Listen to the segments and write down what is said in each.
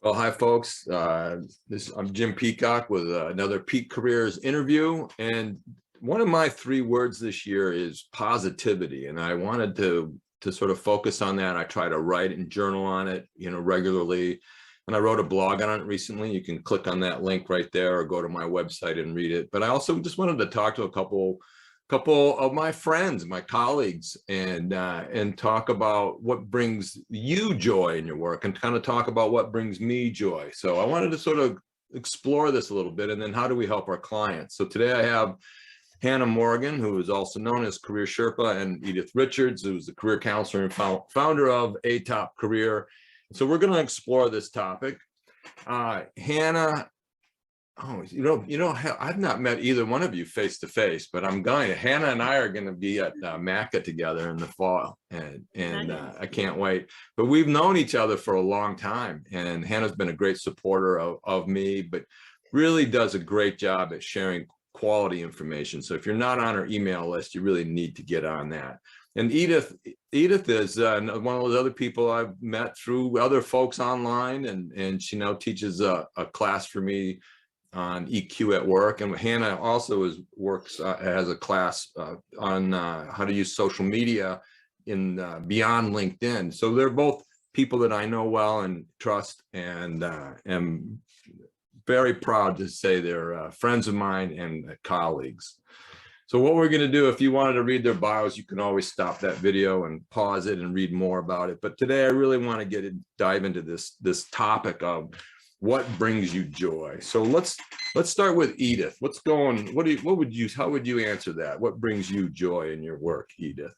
Well, hi, folks. I'm Jim Peacock with another Peak Careers interview. And one of my 3 words this year is positivity. And I wanted to sort of focus on that. I try to write and journal on it, regularly. And I wrote a blog on it recently. You can click on that link right there or go to my website and read it. But I also just wanted to talk to a couple of my friends, my colleagues, and talk about what brings you joy in your work, and kind of talk about what brings me joy. So I wanted to sort of explore this a little bit, and then how do we help our clients? So today I have Hannah Morgan, who is also known as Career Sherpa, and Edythe Richards, who's the career counselor and founder of A Top Career. So we're going to explore this topic. Hannah. Oh, I've not met either one of you face to face, but I'm going to. Hannah and I are going to be at MACA together in the fall, and Nice. I can't wait. But we've known each other for a long time, and Hannah's been a great supporter of me, but really does a great job at sharing quality information. So if you're not on her email list, you really need to get on that. And Edythe is one of those other people I've met through other folks online, and she now teaches a class for me on EQ at work. And Hannah also has a class on how to use social media in beyond LinkedIn. So they're both people that I know well and trust, and am very proud to say they're friends of mine and colleagues. So what we're going to do, if you wanted to read their bios, you can always stop that video and pause it and read more about it. But today I really want to dive into this topic of what brings you joy. So let's start with Edythe. How would you answer that? What brings you joy in your work, Edythe?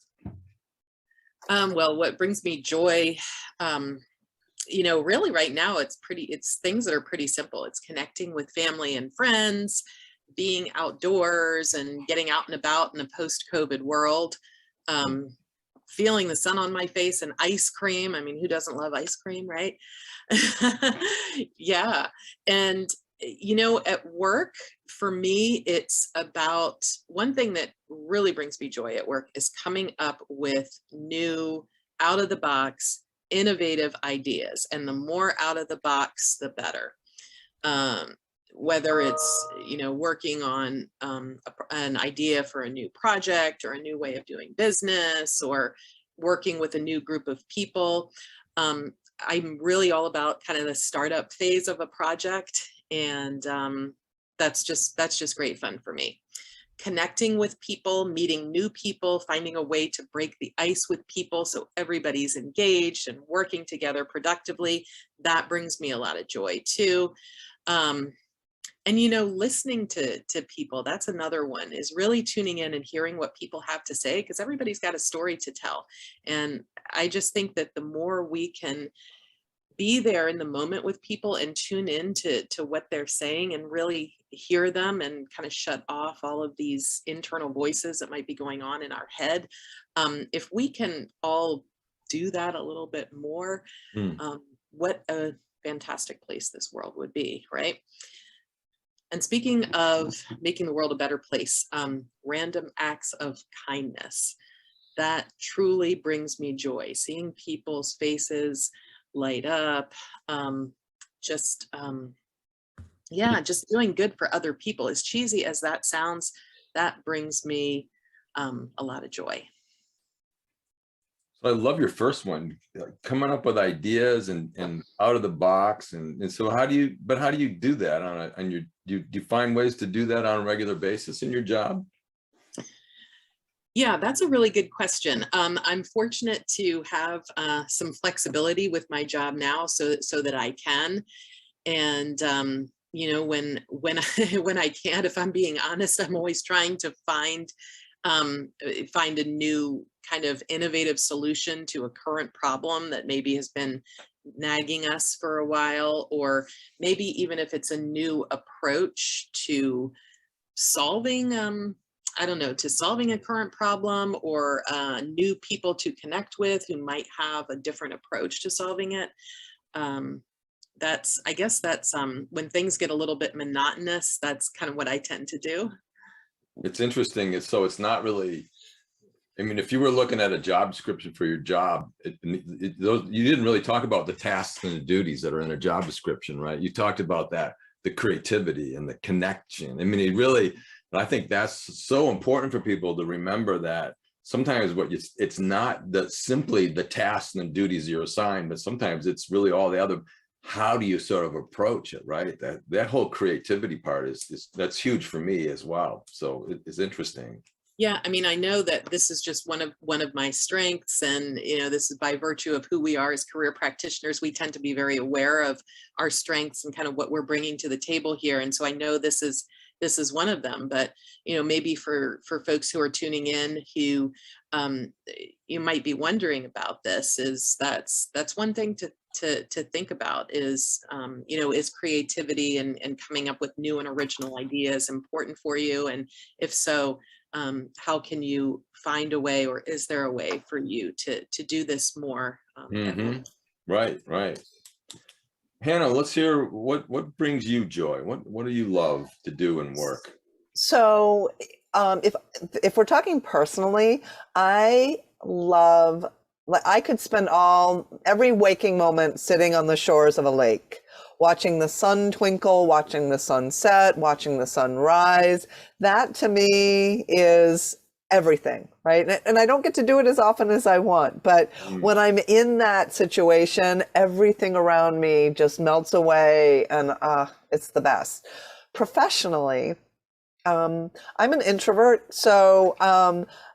Well, what brings me joy, really right now, it's things that are pretty simple. It's connecting with family and friends, being outdoors and getting out and about in a post-COVID world, feeling the sun on my face and ice cream. I mean, who doesn't love ice cream, right? Yeah. And, at work, for me, it's about one thing that really brings me joy at work is coming up with new, out of the box, innovative ideas. And the more out of the box, the better. Whether it's, working on an idea for a new project or a new way of doing business, or working with a new group of people. I'm really all about kind of the startup phase of a project, and that's just great fun for me. Connecting with people, meeting new people, finding a way to break the ice with people so everybody's engaged and working together productively, that brings me a lot of joy too. And, listening to people, that's another one, is really tuning in and hearing what people have to say, because everybody's got a story to tell. And I just think that the more we can be there in the moment with people and tune in to what they're saying and really hear them and kind of shut off all of these internal voices that might be going on in our head. If we can all do that a little bit more, what a fantastic place this world would be, right? And speaking of making the world a better place, random acts of kindness, that truly brings me joy. Seeing people's faces light up, just doing good for other people. As cheesy as that sounds, that brings me a lot of joy. I love your first one, coming up with ideas and out of the box. And so how do you do that do you find ways to do that on a regular basis in your job? Yeah, that's a really good question. I'm fortunate to have some flexibility with my job now, so that I can. And when I can't, if I'm being honest, I'm always trying to find a new kind of innovative solution to a current problem that maybe has been nagging us for a while, or maybe even if it's a new approach to solving solving a current problem, or new people to connect with who might have a different approach to solving it. I guess that's when things get a little bit monotonous, that's kind of what I tend to do. It's interesting. So it's not really I mean, if you were looking at a job description for your job, those, you didn't really talk about the tasks and the duties that are in a job description, right? You talked about that, the creativity and the connection. I mean, I think that's so important for people to remember that sometimes it's not simply the tasks and duties you're assigned, but sometimes it's really all the other, how do you sort of approach it, right? That whole creativity part that's huge for me as well. So it's interesting. Yeah, I mean, I know that this is just one of my strengths, and this is by virtue of who we are as career practitioners. We tend to be very aware of our strengths and kind of what we're bringing to the table here. And so I know this is one of them. But maybe for folks who are tuning in who you might be wondering about this, is that's one thing to think about is is creativity and coming up with new and original ideas important for you, and if so, how can you find a way, or is there a way for you to do this more? Right. Hannah, let's hear what brings you joy. What do you love to do in work? So if we're talking personally, I could spend every waking moment sitting on the shores of a lake, watching the sun twinkle, watching the sun set, watching the sun rise. That to me is everything, right? And I don't get to do it as often as I want, but when I'm in that situation, everything around me just melts away, and it's the best. Professionally, I'm an introvert,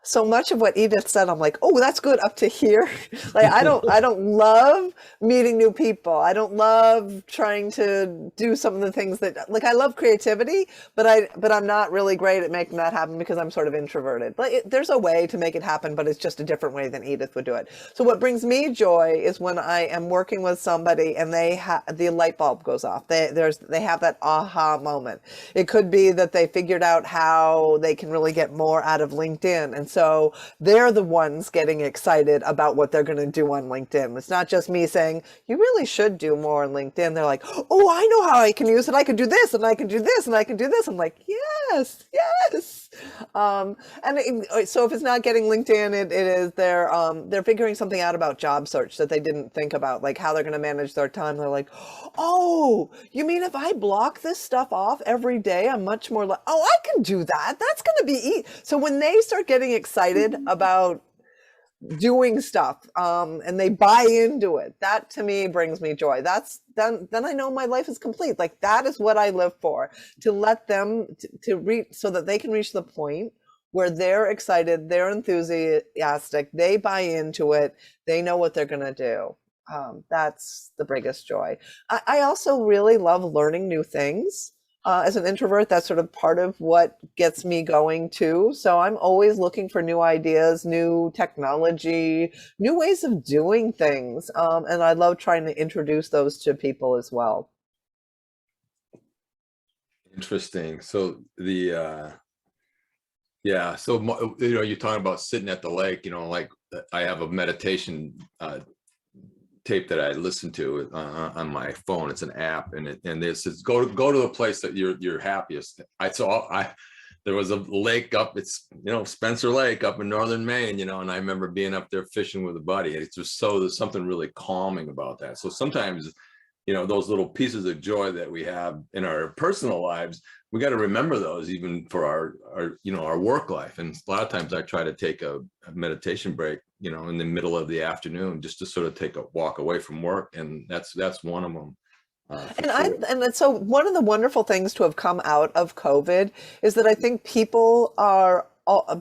so much of what Edythe said, I'm like, oh, that's good up to here. Like, I don't love meeting new people. I don't love trying to do some of the things that, like, I love creativity, but I'm not really great at making that happen because I'm sort of introverted. But there's a way to make it happen, but it's just a different way than Edythe would do it. So what brings me joy is when I am working with somebody and the light bulb goes off. They have that aha moment. It could be that they figured out how they can really get more out of LinkedIn, and so they're the ones getting excited about what they're going to do on LinkedIn. It's not just me saying, you really should do more on LinkedIn. They're like, oh, I know how I can use it. I can do this, and I can do this, and I can do this. I'm like, yes. So if it's not getting LinkedIn, it is they're figuring something out about job search that they didn't think about, like how they're going to manage their time. They're like, oh, you mean if I block this stuff off every day, I'm much more like, oh, I can do that. That's going to be easy. So when they start getting excited about doing stuff, and they buy into it, that to me brings me joy. Then I know my life is complete. Like, that is what I live for, to let them to reach, so that they can reach the point where they're excited, they're enthusiastic, they buy into it, they know what they're going to do. That's the biggest joy. I also really love learning new things. As an introvert, that's sort of part of what gets me going too. So I'm always looking for new ideas, new technology, new ways of doing things. And I love trying to introduce those to people as well. Interesting. So you're talking about sitting at the lake, like I have a meditation tape that I listen to on my phone. It's an app, and it says go to a place that you're happiest. There was a lake up, it's Spencer Lake up in northern Maine, and I remember being up there fishing with a buddy. It's just there's something really calming about that. So sometimes those little pieces of joy that we have in our personal lives, we got to remember those even for our work life. And a lot of times I try to take a meditation break, in the middle of the afternoon, just to sort of take a walk away from work. And that's one of them. And so one of the wonderful things to have come out of COVID is that I think people are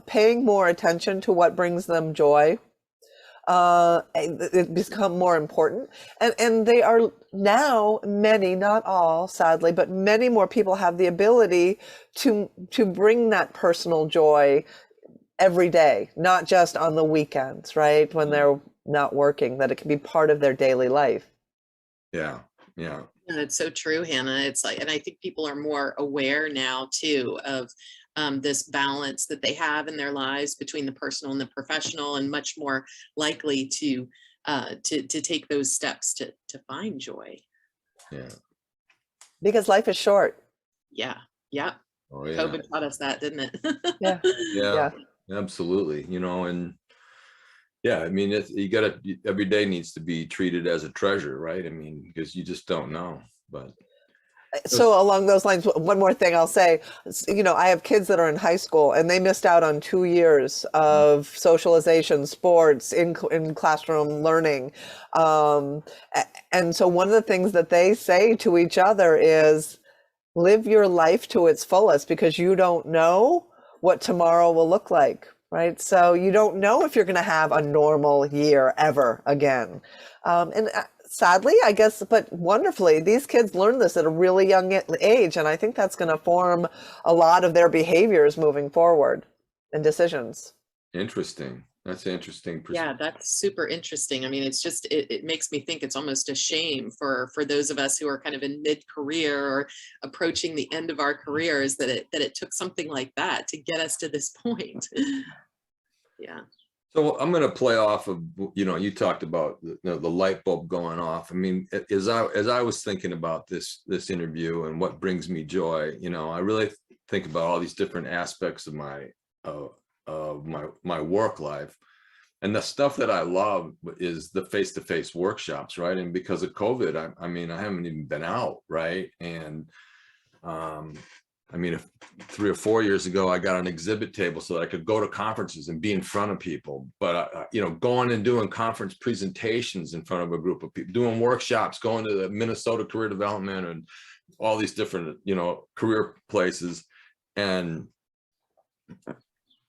paying more attention to what brings them joy. It become more important, and they are now, many, not all, sadly, but many more people have the ability to bring that personal joy every day, not just on the weekends, right? When they're not working, that it can be part of their daily life. Yeah. It's so true, Hannah. It's like, and I think people are more aware now too of this balance that they have in their lives between the personal and the professional, and much more likely to take those steps to find joy. Yeah. Because life is short. Yeah. Oh, yeah. COVID taught us that, didn't it? Yeah. Absolutely. You know, and yeah, I mean, you gotta, every day needs to be treated as a treasure, right? I mean, because you just don't know, but. So along those lines, one more thing I'll say, I have kids that are in high school and they missed out on 2 years of socialization, sports, in classroom learning. And so one of the things that they say to each other is live your life to its fullest, because you don't know what tomorrow will look like, right? So you don't know if you're going to have a normal year ever again. And sadly, I guess, but wonderfully, these kids learn this at a really young age. And I think that's going to form a lot of their behaviors moving forward and decisions. Interesting. That's an interesting Yeah, perspective. that's super interesting. I mean, it's just, it makes me think it's almost a shame for those of us who are kind of in mid-career or approaching the end of our careers, that it took something like that to get us to this point. Yeah. So I'm going to play off of, you talked about the light bulb going off. I mean, as I was thinking about this interview and what brings me joy, I really think about all these different aspects of my work life. And the stuff that I love is the face-to-face workshops, right? And because of COVID, I mean, I haven't even been out, right? And I mean, if 3 or 4 years ago, I got an exhibit table so that I could go to conferences and be in front of people. But, going and doing conference presentations in front of a group of people, doing workshops, going to the Minnesota Career Development and all these different, career places. And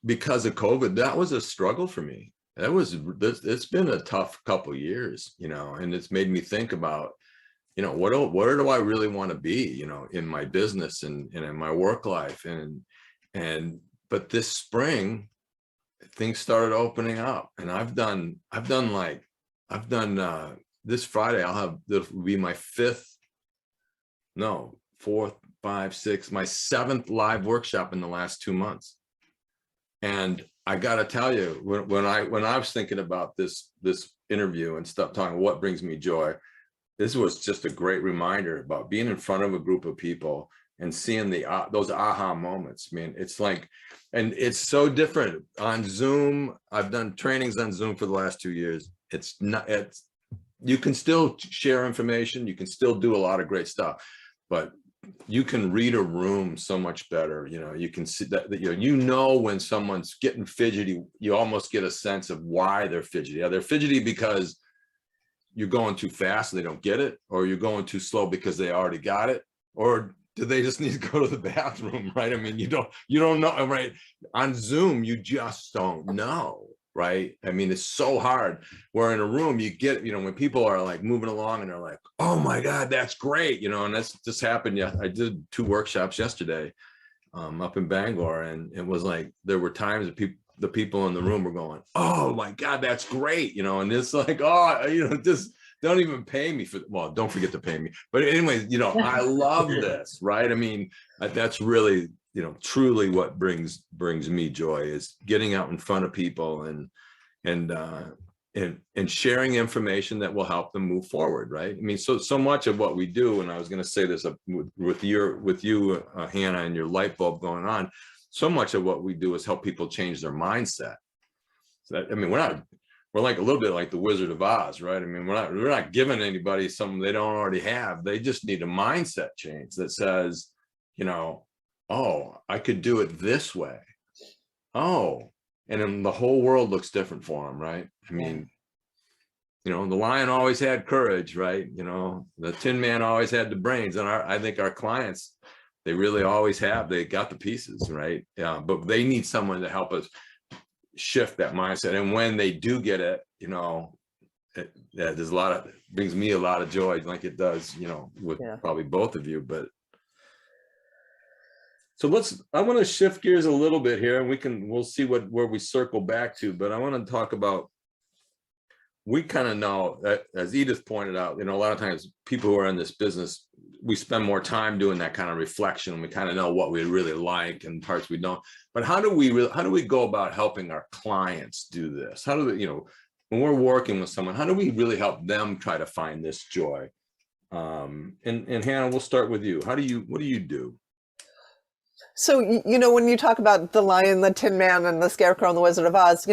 because of COVID, that was a struggle for me. It's been a tough couple of years, and it's made me think about, where do I really want to be, in my business and in my work life. But this spring, things started opening up, and I've done this Friday, this will be my fourth, 5, 6, my 7th live workshop in the last 2 months. And I got to tell you, when I was thinking about this interview and stuff, talking what brings me joy, this was just a great reminder about being in front of a group of people and seeing those aha moments. I mean, it's like, and it's so different on Zoom. I've done trainings on Zoom for the last 2 years. You can still share information. You can still do a lot of great stuff, but you can read a room so much better. You can see that, when someone's getting fidgety, you almost get a sense of why they're fidgety. They're fidgety because you're going too fast and they don't get it, or you're going too slow because they already got it, or do they just need to go to the bathroom, right? I mean, you don't know, right? On Zoom, you just don't know, right? I mean, it's so hard. Where in a room, you get, when people are like moving along and they're like, oh my God, that's great, and that's just happened. Yeah, I did 2 workshops yesterday up in Bangor, and it was like, there were times that the people in the room were going, oh my God, that's great, and it's like, oh, just don't even pay me for, well, don't forget to pay me. But anyways, I love this, right? I mean, that's really, truly what brings me joy, is getting out in front of people and sharing information that will help them move forward, right? I mean, so much of what we do, and I was going to say this with you, Hannah, and your light bulb going on, so much of what we do is help people change their mindset. So that, I mean, we're like a little bit like the Wizard of Oz, right? I mean, we're not giving anybody something they don't already have. They just need a mindset change that says, oh, I could do it this way. Oh, and then the whole world looks different for them, right? I mean, the lion always had courage, right? The Tin Man always had the brains, and I think our clients, they really always have. They got the pieces, right? Yeah, but they need someone to help us shift that mindset. And when they do get it, there's brings me a lot of joy, like it does, with probably both of you. But so I want to shift gears a little bit here, and we'll see where we circle back to. But I want to talk about, we kind of know that, as Edythe pointed out, a lot of times people who are in this business, we spend more time doing that kind of reflection. We kind of know what we really like and parts we don't. But how do we go about helping our clients do this? How do they, when we're working with someone, how do we really help them try to find this joy? And Hannah, we'll start with you. What do you do? So, when you talk about the Lion, the Tin Man, and the Scarecrow and the Wizard of Oz,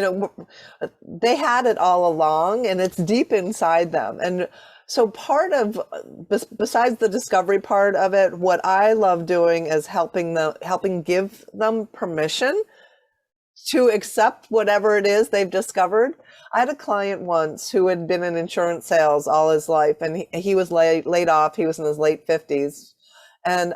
they had it all along, and it's deep inside them. And so part of, besides the discovery part of it, what I love doing is helping give them permission to accept whatever it is they've discovered. I had a client once who had been in insurance sales all his life, and he was laid off. He was in his late 50s. And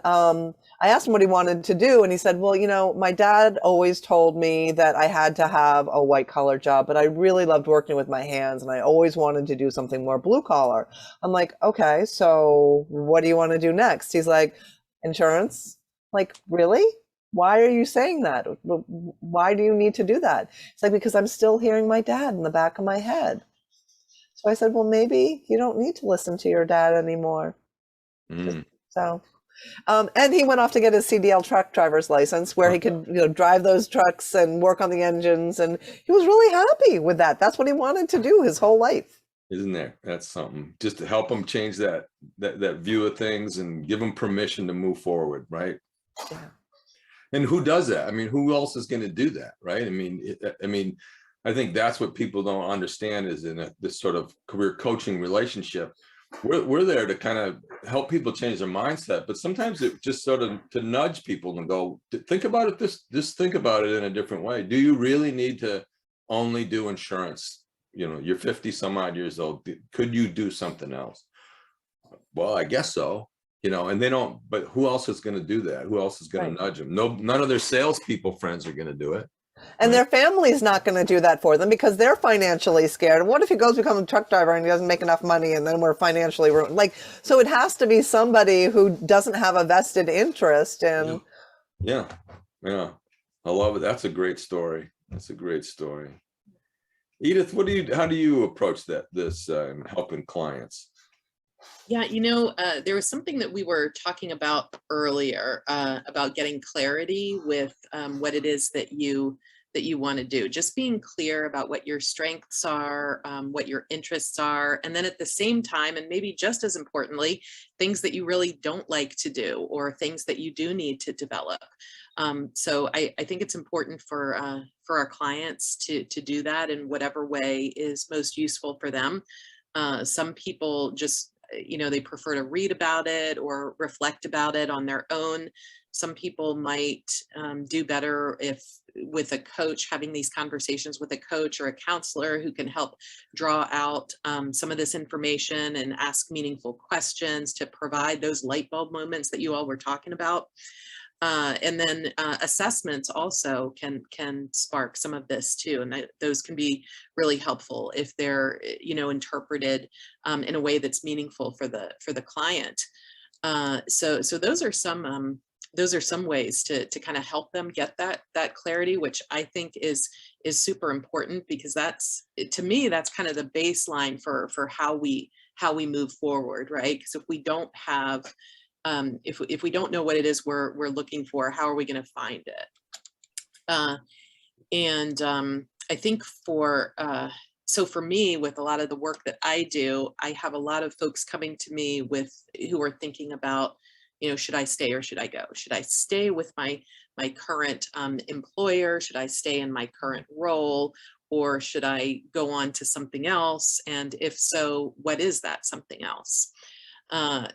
I asked him what he wanted to do, and he said, well, my dad always told me that I had to have a white collar job, but I really loved working with my hands, and I always wanted to do something more blue collar. I'm like, okay, so what do you want to do next? He's like, insurance. Like, really? Why are you saying that? Why do you need to do that? It's like, because I'm still hearing my dad in the back of my head. So I said, well, maybe you don't need to listen to your dad anymore. So, and he went off to get his CDL truck driver's license, where he could, drive those trucks and work on the engines. And he was really happy with that. That's what he wanted to do his whole life. Isn't there? That's something, just to help them change that view of things and give them permission to move forward. Right. Yeah. And who does that? I mean, who else is going to do that? Right. I think that's what people don't understand is in this sort of career coaching relationship. We're there to kind of help people change their mindset, but sometimes it just sort of to nudge people and go, think about it. Just think about it in a different way. Do you really need to only do insurance? You're 50 some odd years old. Could you do something else? Well, I guess so. And they don't, but who else is going to do that? Who else is going to nudge them? No, none of their salespeople friends are going to do it. And their family's not going to do that for them because they're financially scared. And what if he goes to become a truck driver and he doesn't make enough money and then we're financially ruined? So it has to be somebody who doesn't have a vested interest in. Yeah. I love it. That's a great story. Edythe, how do you approach this helping clients? Yeah, there was something that we were talking about earlier about getting clarity with what it is that you want to do. Just being clear about what your strengths are, what your interests are, and then at the same time, and maybe just as importantly, things that you really don't like to do or things that you do need to develop. So I think it's important for our clients to do that in whatever way is most useful for them. Some people just they prefer to read about it or reflect about it on their own. Some people might do better with a coach, having these conversations with a coach or a counselor who can help draw out some of this information and ask meaningful questions to provide those light bulb moments that you all were talking about. And then assessments also can spark some of this too, and those can be really helpful if they're interpreted in a way that's meaningful for the client. So those are some ways to kind of help them get that clarity, which I think is super important, because to me that's kind of the baseline for how we move forward, right? Because if we don't have if we don't know what it is we're looking for, how are we going to find it? I think so for me, with a lot of the work that I do, I have a lot of folks coming to me who are thinking about, should I stay or should I go? Should I stay with my current employer? Should I stay in my current role? Or should I go on to something else? And if so, what is that something else? I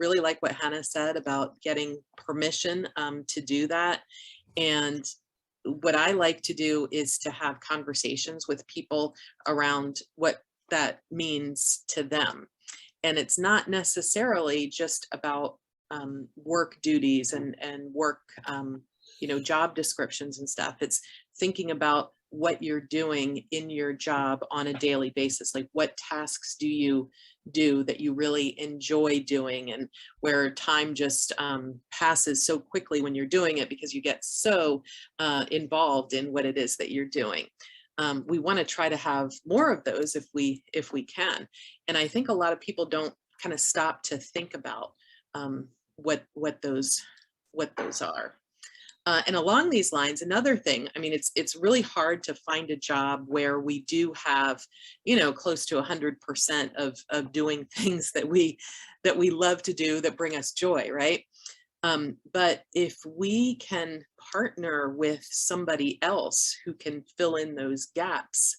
really like what Hannah said about getting permission to do that. And what I like to do is to have conversations with people around what that means to them. And it's not necessarily just about work duties and work, job descriptions and stuff. It's thinking about what you're doing in your job on a daily basis. Like, what tasks do you do that you really enjoy doing, and where time just passes so quickly when you're doing it because you get so involved in what it is that you're doing. We want to try to have more of those if we can. And I think a lot of people don't kind of stop to think about what those are. And along these lines, another thing, it's really hard to find a job where we do have, close to 100% of doing things that we love to do that bring us joy, right? But if we can partner with somebody else who can fill in those gaps,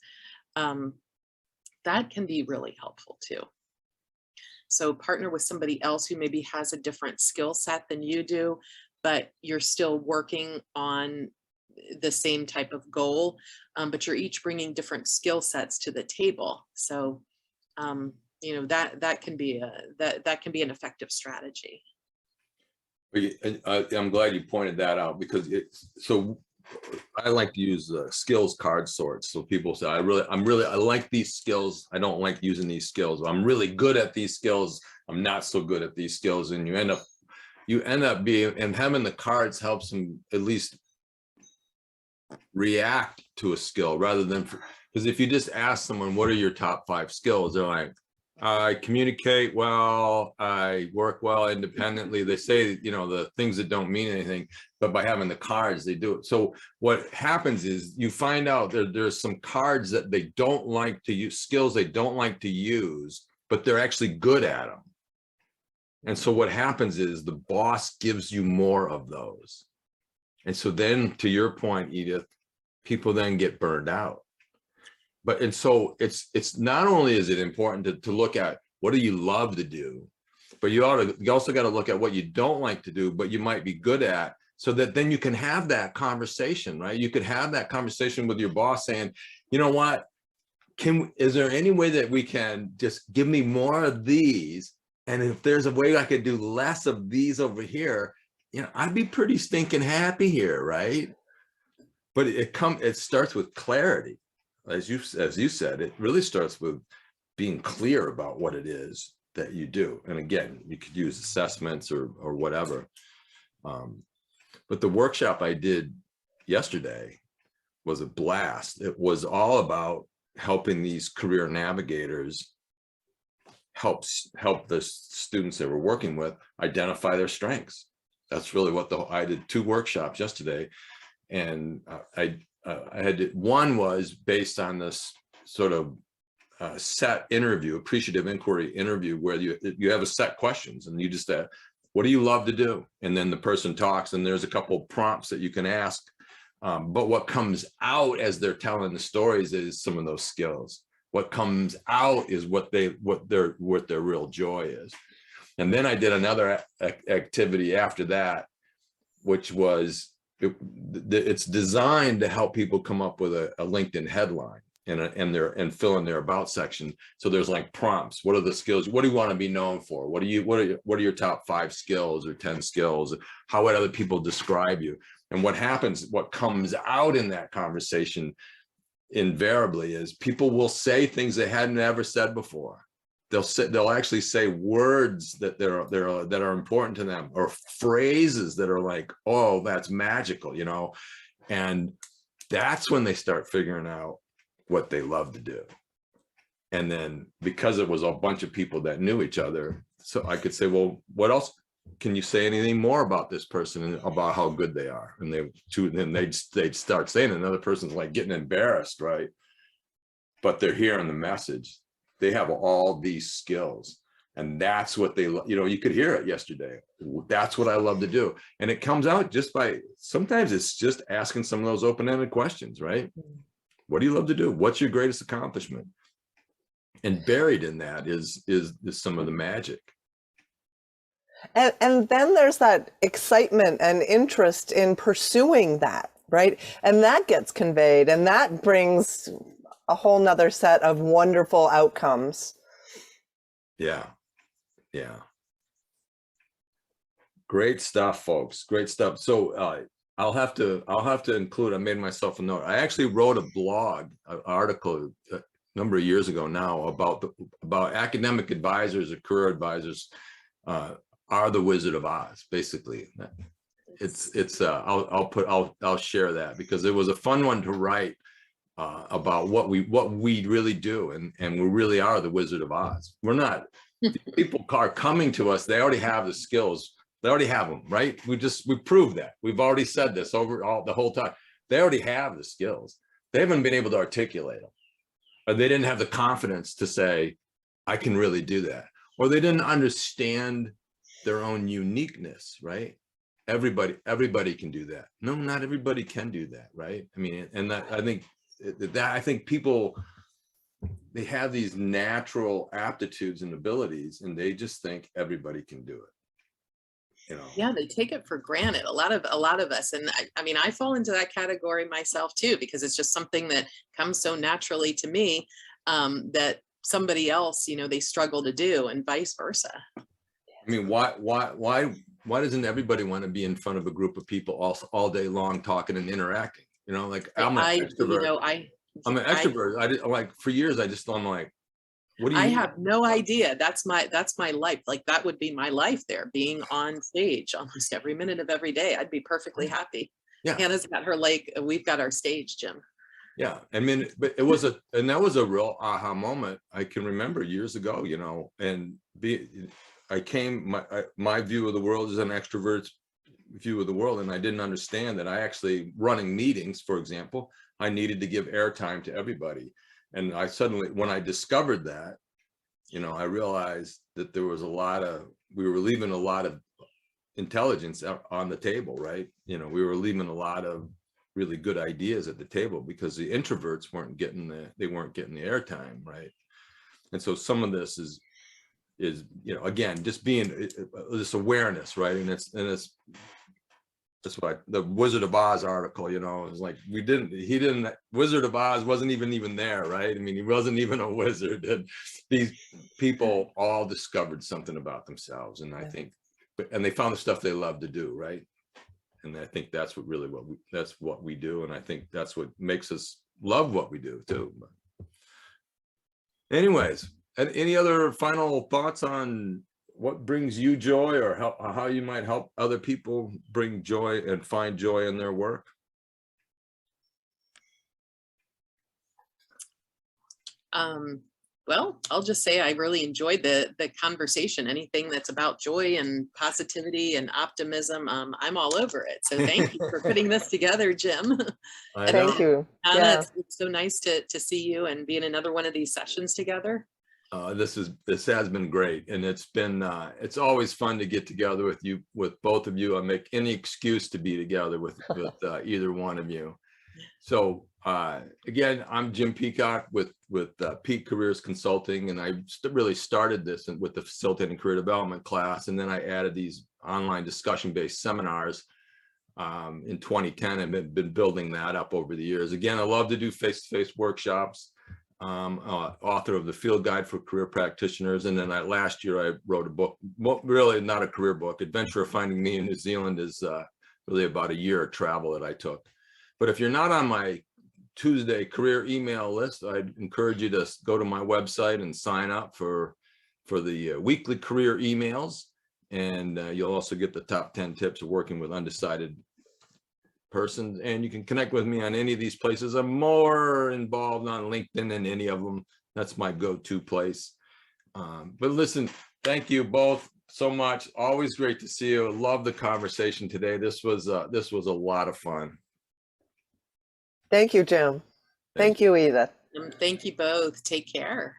that can be really helpful too. So partner with somebody else who maybe has a different skill set than you do, but you're still working on the same type of goal, but you're each bringing different skill sets to the table. So, you know, that can be that can be an effective strategy. I'm glad you pointed that out, because it's so I like to use skills card sorts. So people say, I like these skills. I don't like using these skills. I'm really good at these skills. I'm not so good at these skills. And you end up being, and having the cards helps them at least react to a skill, rather than, because if you just ask someone, what are your top 5 skills? They're like, I communicate well, I work well independently. They say, you know, the things that don't mean anything, but by having the cards, they do it. So what happens is you find out there's some cards that they don't like to use, skills they don't like to use, but they're actually good at them. And so what happens is the boss gives you more of those. And so then, to your point, Edythe, people then get burned out. But, and so it's not only is it important to look at what do you love to do, but you also got to look at what you don't like to do, but you might be good at, so that then you can have that conversation, right? You could have that conversation with your boss saying, you know what, is there any way that we can just give me more of these? And if there's a way I could do less of these over here, you know, I'd be pretty stinking happy here, right? But it starts with clarity. As you said, it really starts with being clear about what it is that you do. And again, you could use assessments or whatever. But the workshop I did yesterday was a blast. It was all about helping these career navigators help the students they were working with identify their strengths. That's really what I did 2 workshops yesterday. And I had, one was based on this sort of set interview, appreciative inquiry interview, where you have a set questions and you just what do you love to do? And then the person talks, and there's a couple prompts that you can ask. But what comes out as they're telling the stories is some of those skills. What comes out is what their real joy is. And then I did another activity after that, which was, it's designed to help people come up with a LinkedIn headline and fill in their about section. So there's like prompts. What are the skills? What do you want to be known for? What are your top 5 skills or 10 skills? How would other people describe you? And what happens, what comes out in that conversation invariably is people will say things they hadn't ever said before. They'll actually say words that are important to them, or phrases that are like, oh, that's magical, you know. And that's when they start figuring out what they love to do. And then, because it was a bunch of people that knew each other, so I could say, well, what else can you say anything more about this person and about how good they are? And they'd start saying it. Another person's like getting embarrassed, right? But they're hearing the message. They have all these skills, and that's what they, you know, you could hear it yesterday. That's what I love to do. And it comes out just by, sometimes it's just asking some of those open-ended questions, right? What do you love to do? What's your greatest accomplishment? And buried in that is some of the magic. And then there's that excitement and interest in pursuing that, right? And that gets conveyed, and that brings a whole nother set of wonderful outcomes. Yeah. Great stuff, folks. Great stuff. So I'll have to include, I made myself a note. I actually wrote a blog, an article a number of years ago now about academic advisors or career advisors are the Wizard of Oz, basically. I'll share that, because it was a fun one to write. About what we really do, and we really are the Wizard of Oz. We're not, people are coming to us, they already have the skills, they already have them, right? We proved that. We've already said this the whole time. They already have the skills. They haven't been able to articulate them, or they didn't have the confidence to say, I can really do that, or they didn't understand their own uniqueness, right? everybody can do that. No, not everybody can do that, right? I mean, and that I think people, they have these natural aptitudes and abilities, and they just think everybody can do it. You know? Yeah, they take it for granted. A lot of us, and I mean, I fall into that category myself too, because it's just something that comes so naturally to me, that somebody else, you know, they struggle to do, and vice versa. I mean, why doesn't everybody want to be in front of a group of people all day long talking and interacting? You know, like I'm an extrovert. I'm an extrovert. I'm like, for years, I'm like, what do you I mean? have no idea. That's my life. Like, that would be my life there, being on stage almost every minute of every day. I'd be perfectly happy. Yeah. Hannah's got her we've got our stage, Jim. Yeah. I mean, but that was a real aha moment. I can remember years ago, you know, and my view of the world is an extrovert's view of the world. And I didn't understand that I actually, running meetings, for example, I needed to give airtime to everybody. And I suddenly, when I discovered that, you know, I realized that there was we were leaving a lot of intelligence on the table, right? You know, we were leaving a lot of really good ideas at the table because the introverts weren't getting the airtime, right? And so some of this is, you know, again, just being this awareness, right? And that's why the Wizard of Oz article, you know, is like, Wizard of Oz wasn't even there, right? I mean, he wasn't even a wizard. And these people all discovered something about themselves. And I think, and they found the stuff they love to do, right? And I think that's what we do. And I think that's what makes us love what we do too. But anyways, any other final thoughts on what brings you joy, or how you might help other people bring joy and find joy in their work? Well, I'll just say I really enjoyed the conversation. Anything that's about joy and positivity and optimism, I'm all over it. So thank you for putting this together, Jim. Thank you. Anna, Yeah. it's so nice to see you and be in another one of these sessions together. This has been great, and it's always fun to get together with both of you. I make any excuse to be together with either one of you. So again, I'm Jim Peacock with Peak Careers Consulting, and I really started this with the Facilitating Career Development class, and then I added these online discussion-based seminars in 2010, and been building that up over the years. Again, I love to do face-to-face workshops. Author of the Field Guide for Career Practitioners, and then last year I wrote a book, well, really not a career book. Adventure of Finding Me in New Zealand is really about a year of travel that I took. But if you're not on my Tuesday career email list, I'd encourage you to go to my website and sign up for the weekly career emails, and you'll also get the top 10 tips of working with undecided persons. And you can connect with me on any of these places. I'm more involved on LinkedIn than any of them. That's my go-to place. But listen, thank you both so much. Always great to see you. Love the conversation today. This was a lot of fun. Thank you, Jim. Thank you, Edythe. Thank you both. Take care.